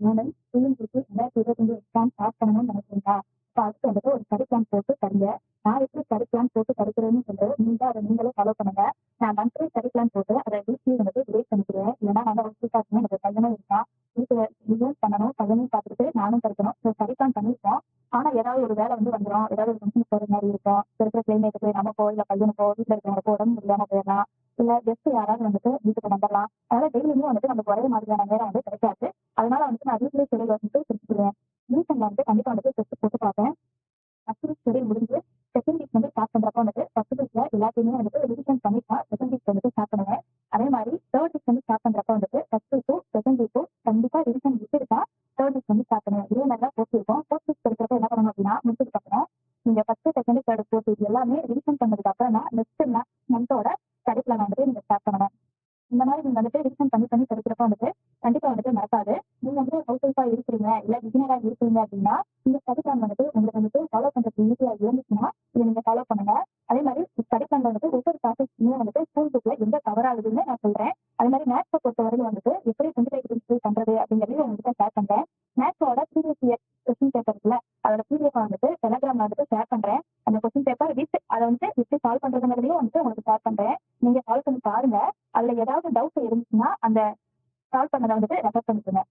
Madam TNPSC 2025 exam pass பண்ணணும்னு நினைக்கிறீங்களா? இப்போ அதுக்கு வந்துட்டு ஒரு ஸ்டடி பிளான் போட்டு படிங்க. நான் எப்படி ஸ்டடி பிளான் போட்டு படிக்கிறேன்னு சொல்லிட்டு அதை நீங்களே ஃபாலோ பண்ணுங்க. நான் மந்த்லி ஸ்டடி பிளான் போட்டு அதை வீக்லி வந்துட்டு ரிவைஸ் பண்ணிக்கிறேன். இல்லைன்னா நான் ஒர்க் பார்க்கணும், எனக்கு பையனும் இருக்கான். வீட்டு ரிவைஸ் பண்ணணும், பையனையும் பார்த்துட்டு நானும் படிக்கணும். ஸோ ஸ்டடி பிளான் பண்ணிருக்கோம். ஆனா ஏதாவது ஒரு வேலை வந்து வந்துடும், ஏதாவது ஒரு ஃபங்க்ஷன் போற மாதிரி இருக்கும். இப்ப இருக்கிற கிளைமேட்டுக்கு நமக்கோ இல்ல பையனுக்கோ வீட்டுல இருக்கிறவங்களுக்கோ உடம்பு முடியாம போயிடலாம். இல்ல கெஸ்ட் யாராவது வந்துட்டு வீட்டுக்கு வந்துடலாம். அதனால டெய்லியுமே வந்துட்டு நமக்கு ஒரே மாதிரியான நேரம் வந்து கிடைக்காது. அதனால வந்துட்டு நான் வீட்லயே ஷெடியூல் வந்துட்டு பிரிச்சுக்குவேன். வீக்கெண்ட்ல வந்து கண்டிப்பா வந்துட்டு டெஸ்ட் போட்டு பார்ப்பேன். ஃபர்ஸ்ட் வீக் ஷெடியூல் முடிஞ்சு செகண்ட் வீக் வந்து ஸ்டார்ட் பண்றப்ப வந்துட்டு ஃபர்ஸ்ட் வீக்ல எல்லாத்தையுமே வந்துட்டு ரிவிஷன் பண்ணிட்டா செகண்ட் வீக் வந்துட்டு ஸ்டார்ட் பண்ணுவேன். அதே மாதிரி தேர்ட் வீக் வந்து ஸ்டார்ட் பண்றப்ப வந்துட்டு ஃபர்ஸ்ட் வீக்கும் செகண்ட் வீக்கும் கண்டிப்பா ரிவிஷன் விட்டுட்டா தேர்ட் வீக் வந்து ஸ்டார்ட் பண்ணுவேன். இதே மாதிரி தான் போட்டு இருக்கோம். ஃபோர்த் வீக் படிக்கிறப்ப என்ன பண்ணணும் அப்படின்னா முடிச்சதுக்கு அப்புறம் நீங்க first second third fourth week எல்லாமே ரிவிஷன் பண்ணதுக்கு அப்புறம் தான் நெக்ஸ்ட் மந்தோட ஸ்டடி பிளான் வந்துட்டு நீங்க ஸ்டார்ட் பண்ணணும். இந்த மாதிரி நீங்க வந்துட்டு ரிவிஷன் பண்ணி பண்ணி படிக்கிறப்ப வந்துட்டு கண்டிப்பா வந்துட்டு நடக்காது. நீங்க வந்து ஹவுஸ் ஒய்ஃபா இருக்கிறீங்க இல்ல பிகினரா இருக்கீங்க அப்படின்னா இந்த ஸ்டடி பிளான் வந்துட்டு உங்களுக்கு வந்துட்டு ஃபாலோ பண்றது ஈஸியா இருந்துச்சுன்னா இதை நீங்க ஃபாலோ பண்ணுங்க. அதே மாதிரி ஸ்டடி பிளான் வந்துட்டு ஒவ்வொரு டாபிக்ஸுமே வந்துட்டு ஸ்கூல் புக்ல எந்த தவறாகுதுன்னு நான் சொல்றேன். அதே மாதிரி மேத்ஸை பொறுத்தவரைக்கும் வந்துட்டு எப்படி 25 பண்றது அப்படிங்கறதையும் உங்ககிட்ட ஷேர் பண்றேன். மேத்ஸோட ப்ரீவியஸ் இயர் கொஸ்டின் பேப்பர் இருக்குல்ல, அதோட பிடிஎஃப் வந்துட்டு டெலிகிராம்ல வந்துட்டு ஷேர் பண்றேன். அந்த கொஸ்டின் பேப்பர் வித் அதை வந்து எப்படி சால்வ் பண்றதுங்கிறதையும் வந்துட்டு உங்களுக்கு ஷேர் பண்றேன். நீங்க சால்வ் பண்ணி பாருங்க. அதுல ஏதாவது டவுட் இருந்துச்சுன்னா அந்த சால்வ் பண்ணதை வந்துட்டு ரெஃபர் பண்ணிக்கோங்க.